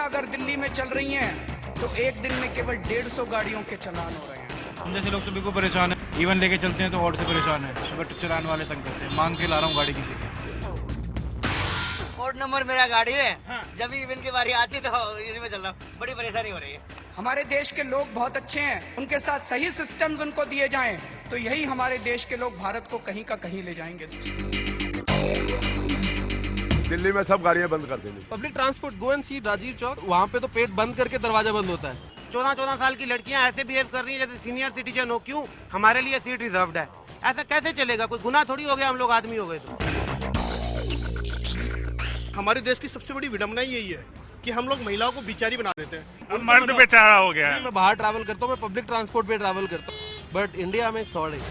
गाड़ियां अगर दिल्ली में चल रही हैं तो एक दिन में केवल 150 गाड़ियों के चालान हो रहे हैं। हम जैसे लोग तो बिल्कुल परेशान है, इवन लेके चलते हैं तो और से परेशान है। सुबह चलाने वाले तंग करते हैं, मांग के ला रहा हूँ गाड़ी किसी की। कोड नंबर मेरा गाड़ी है। जब भी इवन की बारी आती तो इसी में चल रहा हूँ, बड़ी परेशानी हो रही है। हमारे देश के लोग बहुत अच्छे हैं, उनके साथ सही सिस्टम्स उनको दिए जाएं तो यही हमारे देश के लोग भारत को कहीं का कहीं ले जाएंगे। दिल्ली में सब गाड़ियां बंद कर देंगे। पब्लिक ट्रांसपोर्ट गो एंड सी राजीव चौक, वहाँ पे तो पेट बंद करके दरवाजा बंद होता है। 14-14 साल की लड़कियां ऐसे बिहेव कर रही है जैसे सीनियर सिटीजन हो। क्यों? हमारे लिए सीट रिजर्व्ड है। ऐसा कैसे चलेगा? कोई गुनाह थोड़ी हो गया, हम लोग आदमी हो गए तो। हमारे देश की सबसे बड़ी विडंबना यही है कि हम लोग महिलाओं को बिचारी बना देते हैं। मर्द बेचारा हो गया। मैं बाहर ट्रैवल करता हूँ, मैं पब्लिक ट्रांसपोर्ट पे ट्रैवल करता हूँ, बट इंडिया में sorry.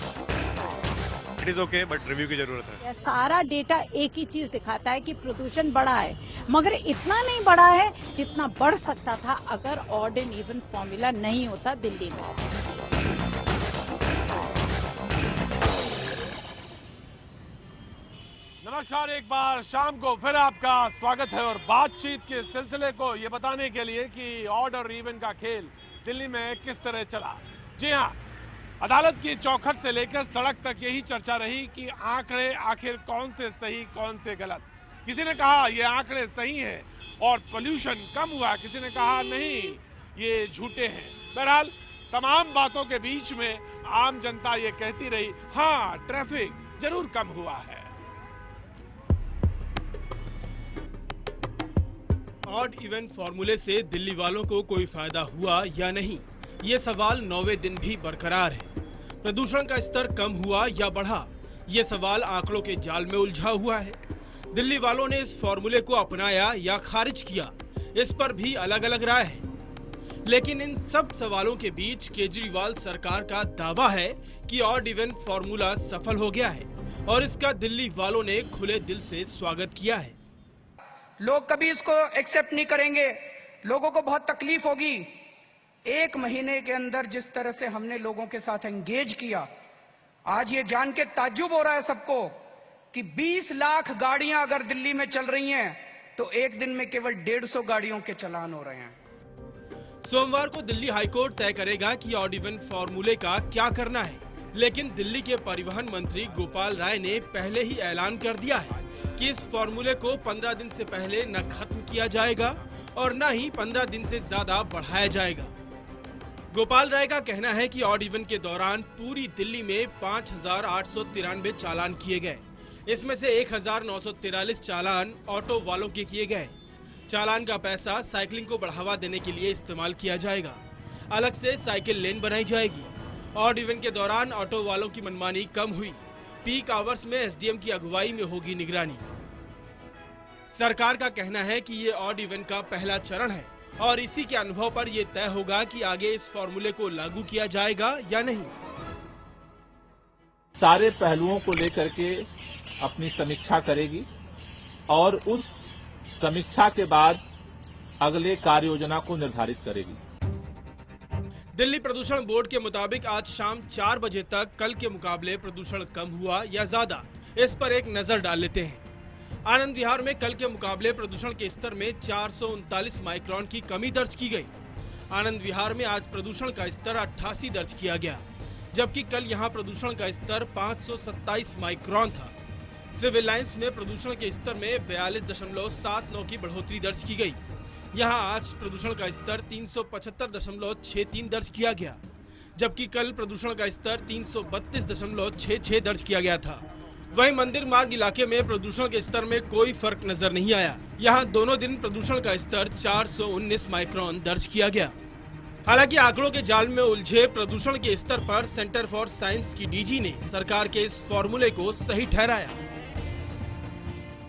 It is okay, but review की जरूरत है। सारा डेटा एक ही चीज दिखाता है कि प्रदूषण बढ़ा है, मगर इतना नहीं बढ़ा है जितना बढ़ सकता था अगर ऑड एंड इवन फॉर्मूला नहीं होता दिल्ली में। नमस्कार, एक बार शाम को फिर आपका स्वागत है और बातचीत के सिलसिले को ये बताने के लिए कि ऑड और इवन का खेल दिल्ली में किस तरह चला। जी हाँ, अदालत की चौखट से लेकर सड़क तक यही चर्चा रही कि आंकड़े आखिर कौन से सही कौन से गलत। किसी ने कहा ये आंकड़े सही हैं और पोल्यूशन कम हुआ, किसी ने कहा नहीं ये झूठे हैं। बहरहाल तमाम बातों के बीच में आम जनता ये कहती रही हाँ ट्रैफिक जरूर कम हुआ है। ऑड इवन फॉर्मूले से दिल्ली वालों को कोई फायदा हुआ या नहीं, ये सवाल 9वें दिन भी बरकरार है। प्रदूषण का स्तर कम हुआ या बढ़ा, ये सवाल आंकड़ों के जाल में उलझा हुआ है। दिल्ली वालों ने इस फॉर्मूले को अपनाया या खारिज किया, इस पर भी अलग अलग राय है। लेकिन इन सब सवालों के बीच केजरीवाल सरकार का दावा है कि ऑड इवन फॉर्मूला सफल हो गया है और इसका दिल्ली वालों ने खुले दिल से स्वागत किया है। लोग कभी इसको एक्सेप्ट नहीं करेंगे, लोगों को बहुत तकलीफ होगी। 1 महीने के अंदर जिस तरह से हमने लोगों के साथ एंगेज किया, आज ये जान के ताज्जुब हो रहा है सबको कि 20 लाख गाड़ियां अगर दिल्ली में चल रही हैं तो एक दिन में केवल 150 गाड़ियों के चालान हो रहे हैं। सोमवार को दिल्ली हाईकोर्ट तय करेगा कि ऑड इवन फॉर्मूले का क्या करना है, लेकिन दिल्ली के परिवहन मंत्री गोपाल राय ने पहले ही ऐलान कर दिया है कि इस फॉर्मूले को 15 दिन से पहले न खत्म किया जाएगा और न ही 15 दिन से ज्यादा बढ़ाया जाएगा। गोपाल राय का कहना है कि ऑड इवन के दौरान पूरी दिल्ली में 5,893 चालान किए गए। इसमें से 1,943 चालान ऑटो वालों के किए गए। चालान का पैसा साइकिलिंग को बढ़ावा देने के लिए इस्तेमाल किया जाएगा। अलग से साइकिल लेन बनाई जाएगी। ऑड इवन के दौरान ऑटो वालों की मनमानी कम हुई। पीक आवर्स में एसडीएम की अगुवाई में होगी निगरानी। सरकार का कहना है कि ये ऑड इवन का पहला चरण है और इसी के अनुभव पर यह तय होगा कि आगे इस फॉर्मूले को लागू किया जाएगा या नहीं। सारे पहलुओं को लेकर के अपनी समीक्षा करेगी और उस समीक्षा के बाद अगले कार्य योजना को निर्धारित करेगी। दिल्ली प्रदूषण बोर्ड के मुताबिक आज शाम 4 बजे तक कल के मुकाबले प्रदूषण कम हुआ या ज्यादा, इस पर एक नजर डाल लेते हैं। आनंद विहार में कल के मुकाबले प्रदूषण के स्तर में 439 माइक्रोन की कमी दर्ज की गई। आनंद विहार में आज प्रदूषण का स्तर 88 दर्ज किया गया, जबकि कल यहां प्रदूषण का स्तर 527 माइक्रोन था। सिविल लाइंस में प्रदूषण के स्तर में 42.79 की बढ़ोतरी दर्ज की गई। यहां आज प्रदूषण का स्तर 375.63 दर्ज किया गया, जबकि कल प्रदूषण का स्तर 332.66 दर्ज किया गया था। वहीं मंदिर मार्ग इलाके में प्रदूषण के स्तर में कोई फर्क नजर नहीं आया। यहां दोनों दिन प्रदूषण का स्तर 419 माइक्रोन दर्ज किया गया। हालांकि आंकड़ों के जाल में उलझे प्रदूषण के स्तर पर सेंटर फॉर साइंस की डीजी ने सरकार के इस फॉर्मूले को सही ठहराया।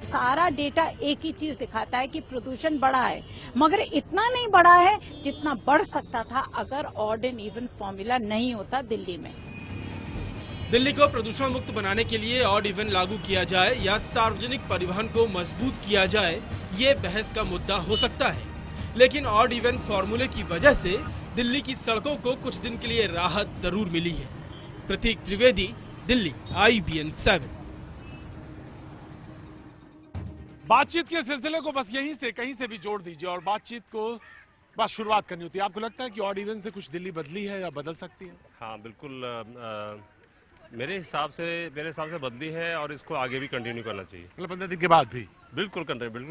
सारा डेटा एक ही चीज दिखाता है कि प्रदूषण बढ़ा है, मगर इतना नहीं बढ़ा है जितना बढ़ सकता था अगर ऑड एंड इवन फॉर्मूला नहीं होता दिल्ली में। दिल्ली को प्रदूषण मुक्त बनाने के लिए ऑड इवन लागू किया जाए या सार्वजनिक परिवहन को मजबूत किया जाए, ये बहस का मुद्दा हो सकता है। लेकिन ऑड इवन फॉर्मूले की वजह से दिल्ली की सड़कों को कुछ दिन के लिए राहत जरूर मिली है। प्रतीक त्रिवेदी, दिल्ली, IBN 7। बातचीत के सिलसिले को बस यहीं से कहीं से भी जोड़ दीजिए और बातचीत को बस शुरुआत करनी होती है। आपको लगता है कि ऑड इवन से कुछ दिल्ली बदली है या बदल सकती है? हाँ बिल्कुल, मेरे हिसाब से बदली है और इसको आगे भी कंटिन्यू करना चाहिए। मतलब 15 दिन के बाद भी बिल्कुल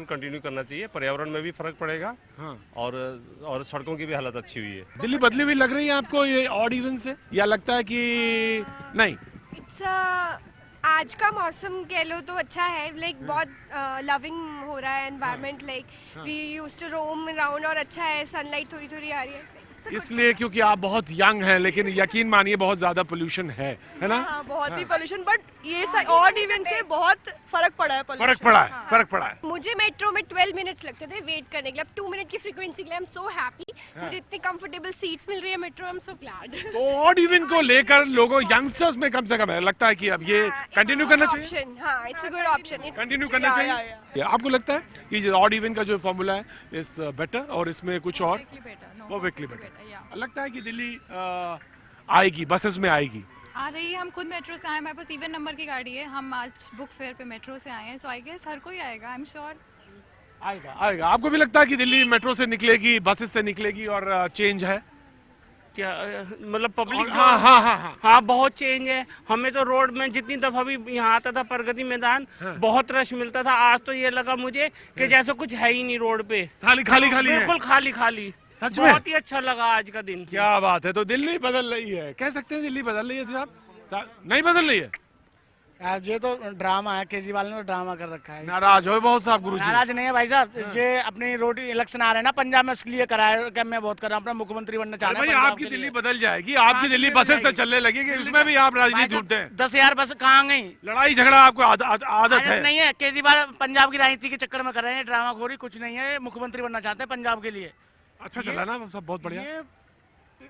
कंटिन्यू करना चाहिए। पर्यावरण में भी फर्क पड़ेगा। हाँ। और सड़कों की भी हालत अच्छी हुई है। दिल्ली बदली हुई लग रही है आपको ये ऑड इवन से, या लगता है कि नहीं? आज का मौसम कह लो तो अच्छा है, लाइक बहुत लविंग हो रहा है environment, like we used to roam around और अच्छा है, सनलाइट थोड़ी थोड़ी आ रही है। इसलिए क्योंकि आप बहुत यंग हैं, लेकिन यकीन मानिए बहुत ज्यादा पोल्यूशन है ना? हाँ, बहुत ही पोल्यूशन, बट ये ऑड इवन से बहुत फर्क पड़ा है। फर्क पड़ा है। मुझे मेट्रो में 12 मिनट्स लगते थे वेट करने के लिए, अब 2 मिनट की फ्रीक्वेंसी के लिए आई एम सो हैप्पी। मुझे इतनी कंफर्टेबल सीट्स मिल रही है metro, I am so glad. तो ऑड इवन को लेकर लोगों यंगस्टर्स में कम से कम है लगता है कि अब ये कंटिन्यू करना चाहिए। हाँ, it's a good option, continue करना चाहिए। आपको लगता है कि ऑड इवन का जो फॉर्मूला है इज बेटर और इसमें कुछ और वो वीकली बेटर लगता है कि दिल्ली आएगी, बसेस में आएगी? आ रही है। हम खुद मेट्रो से आए, हमारे पास इवन नंबर की गाड़ी है। हम आज बुक फेयर पे मेट्रो से आए हैं, सो आई गेस हर कोई आएगा, आई एम श्योर आएगा। आपको भी लगता है कि दिल्ली मेट्रो से निकलेगी, बसेस से निकलेगी और चेंज है क्या? मतलब पब्लिक हाँ, बहुत चेंज है। हमें तो रोड में जितनी दफा भी यहाँ आता था प्रगति मैदान, बहुत रश मिलता था। आज तो ये लगा मुझे कि जैसे कुछ है ही नहीं रोड पे, खाली बिल्कुल खाली। सच में बहुत ही अच्छा लगा आज का दिन। क्या बात है। तो दिल्ली बदल रही है, कह सकते हैं दिल्ली बदल रही है साहब? नहीं बदल रही है ये तो ड्रामा है, केजरीवाल ने तो ड्रामा कर रखा है। नाराज हो बहुत साहब? गुरुजी नाराज नहीं है भाई साहब, ये अपनी रोड इलेक्शन आ रहे हैं ना पंजाब में, इसलिए कराया कि मैं बहुत कर रहा हूँ, अपना मुख्यमंत्री बनना चाह रहे हैं। आपकी दिल्ली बदल जाएगी, आपकी दिल्ली बसेस से चलने लगेगी, उसमें भी आप राजनीति ढूंढते हैं। 10,000 बस कहाँ गई? लड़ाई झगड़ा आपको आदत है? नहीं है, केजरीवाल पंजाब की राजनीति के चक्कर में कर रहे हैं, ड्रामा खोरी कुछ नहीं है, मुख्यमंत्री बनना चाहते हैं पंजाब के लिए। अच्छा चला ना सब, बहुत बढ़िया। ये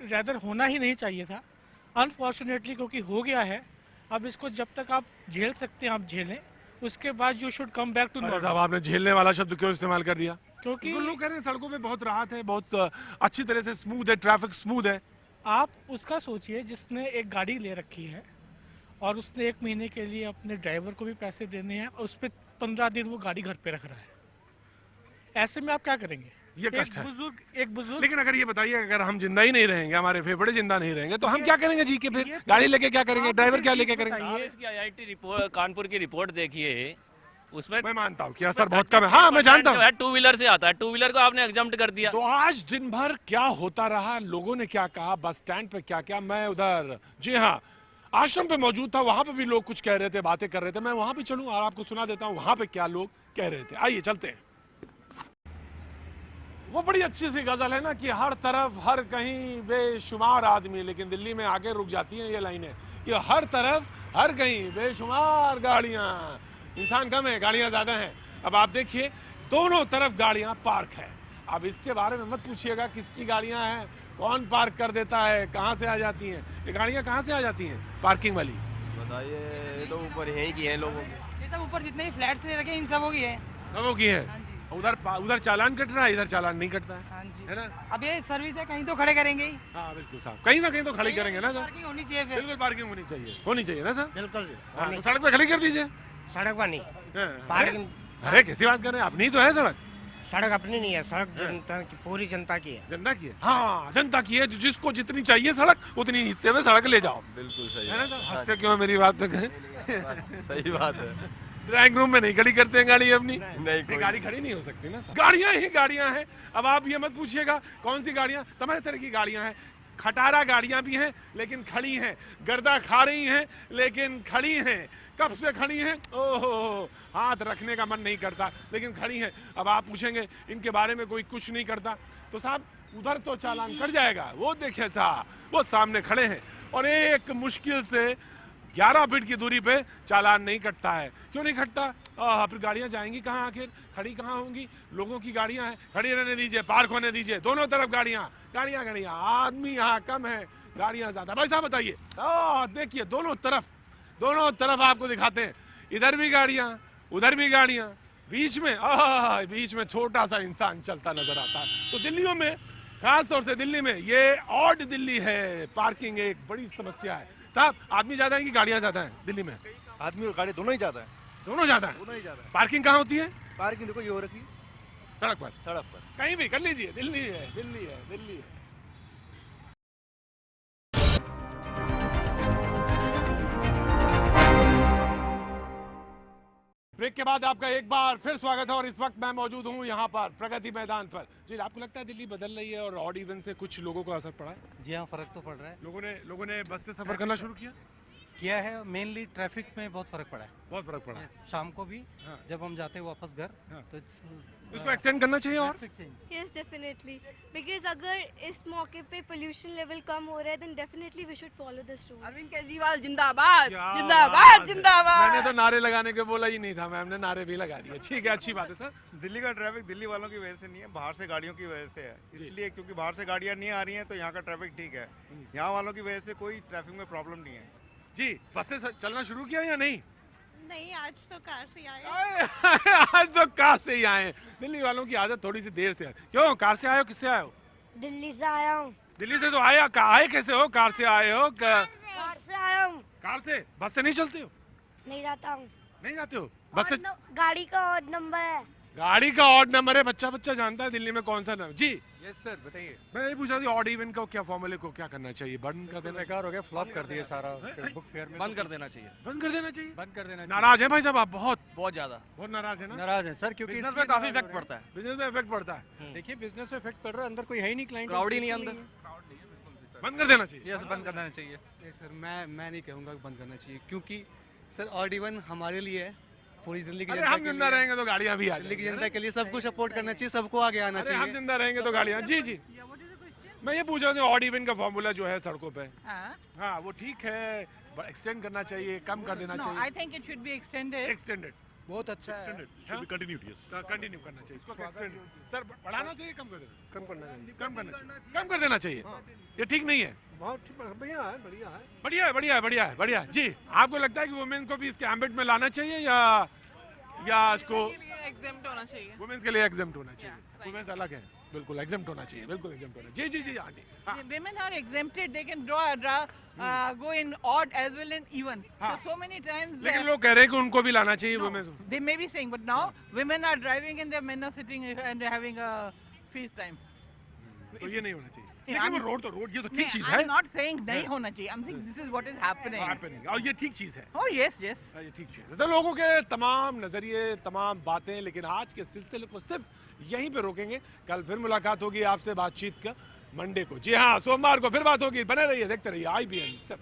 रैदर होना ही नहीं चाहिए था, अनफॉर्चुनेटली, क्योंकि हो गया है। अब इसको जब तक आप झेल सकते हैं आप झेलें, उसके बाद you should come back to normal. साहब आपने झेलने वाला शब्द क्यों इस्तेमाल कर दिया? क्योंकि लोग कह रहे हैं सड़कों पे बहुत राहत है, बहुत अच्छी तरह से स्मूथ है, ट्रैफिक स्मूथ है। आप उसका सोचिए जिसने एक गाड़ी ले रखी है और उसने 1 महीने के लिए अपने ड्राइवर को भी पैसे देने हैं और उस पर 15 दिन वो गाड़ी घर पे रख रहा है। ऐसे में आप क्या करेंगे? ये कष्ट है। एक बुजुर्ग। लेकिन अगर ये बताइए, अगर हम जिंदा ही नहीं रहेंगे, हमारे फेफड़े जिंदा नहीं रहेंगे, तो हम क्या करेंगे जी के? फिर गाड़ी लेके क्या करेंगे? ड्राइवर क्या लेके करेंगे? इसकी IIT रिपोर्ट, कानपुर की रिपोर्ट देखिए, उसमें मैं मानता हूँ कि असर बहुत कम है। हाँ मैं जानता हूँ। 2 व्हीलर से आता है, 2 व्हीलर को आपने एग्जम्प्ट कर दिया। तो आज दिन भर क्या होता रहा, लोगों ने क्या कहा, बस स्टैंड पे क्या, मैं उधर जी हाँ आश्रम पे मौजूद था, वहां पे भी लोग कुछ कह रहे थे, बातें कर रहे थे। मैं वहां पे चलूं और आपको सुना देता हूँ वहां पे क्या लोग कह रहे थे। आइए चलते हैं। वो बड़ी अच्छी सी गजल है ना कि हर तरफ हर कहीं बेशुमार आदमी, लेकिन दिल्ली में आगे रुक जाती हैं ये लाइनें कि हर तरफ हर कहीं बेशुमार गाड़ियां। इंसान कम है, गाड़ियां ज्यादा हैं। अब आप देखिए दोनों तरफ गाड़ियां पार्क है। अब इसके बारे में मत पूछिएगा किसकी गाड़ियां हैं, कौन पार्क कर देता है, कहाँ से आ जाती हैं ये गाड़ियां, कहाँ से आ जाती हैं पार्किंग वाली? बताइए, ये तो ऊपर यही की है लोगों की। ये सब ऊपर जितने भी फ्लैट्स ले रखे इन सबों की है। सबों की है। उधर चालान कट रहा है, इधर चालान नहीं कटता है। हाँ जी, है ना? अब ये सर्विस है, कहीं तो खड़े करेंगे ही। हाँ बिल्कुल साहब, कहीं ना कहीं तो खड़ी करेंगे ना सर। पार्किंग होनी चाहिए फिर। बिल्कुल पार्किंग होनी चाहिए ना सर। बिल्कुल तो सड़क पे खड़ी कर दीजिए। सड़क पर नहीं, पार्किंग। अरे कैसी बात कर रहे हैं, अपनी तो है सड़क। सड़क अपनी नहीं है, सड़क जनता की, पूरी जनता की है। जनता की है? हाँ जनता की है। जिसको जितनी चाहिए सड़क, उतनी हिस्से में सड़क ले जाओ। बिल्कुल सही है ना सर? हंसते क्यों मेरी बात तक है? सही बात है। ड्राइंग रूम में नहीं खड़ी करते हैं गाड़ी अपनी? नहीं, गाड़ी खड़ी नहीं हो सकती ना सर। गाड़ियां ही गाड़ियां हैं। अब आप ये मत पूछिएगा कौन सी गाड़ियां, तमाम तरह की गाड़ियां हैं। खटारा गाड़ियां भी हैं लेकिन खड़ी हैं, गर्दा खा रही हैं लेकिन खड़ी हैं। कब से खड़ी हैं? ओहो, हाथ रखने का मन नहीं करता लेकिन खड़ी हैं। अब आप पूछेंगे इनके बारे में कोई कुछ नहीं करता, तो साहब उधर तो चालान कट जाएगा। वो देखिए साहब, वो सामने खड़े हैं और एक मुश्किल से 11 फीट की दूरी पे चालान नहीं कटता है। क्यों नहीं कटता? फिर गाड़ियां जाएंगी कहाँ, आखिर खड़ी कहाँ होंगी? लोगों की गाड़ियां हैं, खड़ी रहने दीजिए, पार्क होने दीजिए। दोनों तरफ गाड़ियां। आदमी यहाँ कम है, गाड़ियां ज्यादा। भाई साहब बताइए, देखिए दोनों तरफ आपको दिखाते हैं, इधर भी गाड़ियां, उधर भी गाड़ियां, बीच में छोटा सा इंसान चलता नजर आता है। तो दिल्लियों में, खास तौर से दिल्ली में, ये ऑड दिल्ली है। पार्किंग एक बड़ी समस्या है साहब। आदमी ज्यादा है कि गाड़ियां ज्यादा हैं दिल्ली में? आदमी और गाड़ी दोनों ही ज्यादा है। दोनों ज्यादा है। पार्किंग कहाँ होती है? पार्किंग देखो ये हो रखी सड़क पर कहीं भी कर लीजिए। दिल्ली है, दिल्ली है, दिल्ली है। ब्रेक के बाद आपका एक बार फिर स्वागत है और इस वक्त मैं मौजूद हूं यहां पर प्रगति मैदान पर। जी, आपको लगता है दिल्ली बदल रही है और ऑड इवन से कुछ लोगों को असर पड़ा है? जी हाँ, फर्क तो पड़ रहा है। लोगों ने बस से सफर करना शुरू किया है। मेनली ट्रैफिक में बहुत फर्क पड़ा है। बहुत फर्क पड़ा है। शाम को भी जब हम जाते हैं वापस घर तो इसको एक्सटेंड करना चाहिए और यस डेफिनेटली, बिकॉज अगर इस मौके पे पोल्यूशन लेवल कम हो रहा है then definitely we should follow this rule. Arvind Kejriwal जिंदाबाद, जिंदाबाद, जिंदाबाद। मैंने तो नारे लगाने के बोला ही नहीं था, मैम ने नारे भी लगा दिए। ठीक है, अच्छी बात है सर। दिल्ली का ट्रैफिक दिल्ली वालों की वजह से नहीं है, बाहर से गाड़ियों की वजह से है। इसलिए क्योंकि बाहर से गाड़ियाँ नहीं आ रही हैं तो यहाँ का ट्रैफिक ठीक है। यहाँ वालों की वजह से कोई ट्रैफिक में प्रॉब्लम नहीं है। जी, बस से चलना शुरू किया या नहीं? नहीं, आज तो कार से आए। आज तो कार से ही आए। दिल्ली वालों की आदत थोड़ी सी देर से है। क्यों कार से आए हो? किससे आए हो? दिल्ली से आया हूँ। दिल्ली से तो आए कैसे हो? कार से आए हो? कार से आया हूँ। कार से? बस से नहीं चलते हो? नहीं जाता हूँ। नहीं जाते हो? बस से? गाड़ी का ऑड नंबर है। गाड़ी का ऑड नंबर है। बच्चा जानता है दिल्ली में कौन सा नंबर। जी यस सर, बताइए। मैं ये पूछ रहा था ऑड इवन का क्या फॉर्मूले को क्या करना चाहिए? बंद कर देना? बेकार हो गया, फ्लॉप कर दिए सारा बुक फेयर में। बंद कर देना चाहिए। बंद कर देना चाहिए। बंद कर देना। नाराज है भाई साहब आप? बहुत ज्यादा बहुत नाराज है ना? नाराज है सर, क्योंकि बिजनेस में काफी इफेक्ट पड़ता है। बिजनेस में इफेक्ट पड़ता है। देखिए, बिजनेस में इफेक्ट पड़ रहा है, अंदर कोई है ही नहीं, क्लाइंट क्राउड ही नहीं अंदर। बंद कर देना चाहिए। यस, बंद कर देना चाहिए। नहीं सर, मैं नहीं कहूँगा बंद करना चाहिए, क्योंकि सर ऑड इवन हमारे लिए है, पूरी दिल्ली की जनता हम जिंदा रहेंगे तो गाड़ियाँ भी आ दिल्ली की जनता के लिए सबको सपोर्ट करना चाहिए, सबको आगे आना चाहिए। हम जिंदा रहेंगे तो गाड़ियाँ। जी मैं ये पूछ रहा था ऑड इवन का फॉर्मूला जो है सड़कों पे, हाँ वो ठीक है, एक्सटेंड करना चाहिए, कम कर देना चाहिए? I think it should be extended. बहुत अच्छा है। कंटिन्यू करना चाहिए इसको। सर बढ़ाना चाहिए, कम कर देना? कम करना चाहिए। कम कर देना चाहिए। ये ठीक नहीं है? बहुत बढ़िया है, बढ़िया है। बढ़िया है। जी, आपको लगता है कि वुमेन को भी इसके एम्बिट में लाना चाहिए या इसको एग्जेम्प्ट होना चाहिए? वुमेन्स के लिए एग्जेम्प्ट होना चाहिए। वुमेन्स अलग है, बिल्कुल एग्जेम्प्ट होना चाहिए, बिल्कुल एग्जेम्प्ट होना चाहिए। जी aunty. Women are exempted. They can go in odd as well and even. So many times. लेकिन लोग कह रहे हैं कि उनको भी लाना चाहिए women's. They may be saying, but now women are driving and their men are sitting and having a feast time. तो ये नहीं होना चाहिए। लेकिन वो रोड ये तो ठीक चीज है। I'm not saying नहीं होना चाहिए. I'm saying this is what is happening. और ये ठीक चीज है। Oh yes. ये ठीक चीज है। तो लोगों के तमाम नजरिए, तमाम बातें, लेकिन आज के सिलसिले को सिर्फ यहीं पे रोकेंगे। कल फिर मुलाकात होगी आपसे बातचीत का मंडे को। जी हाँ, सोमवार को फिर बात होगी। बने रहिए, देखते रहिए IBN 7।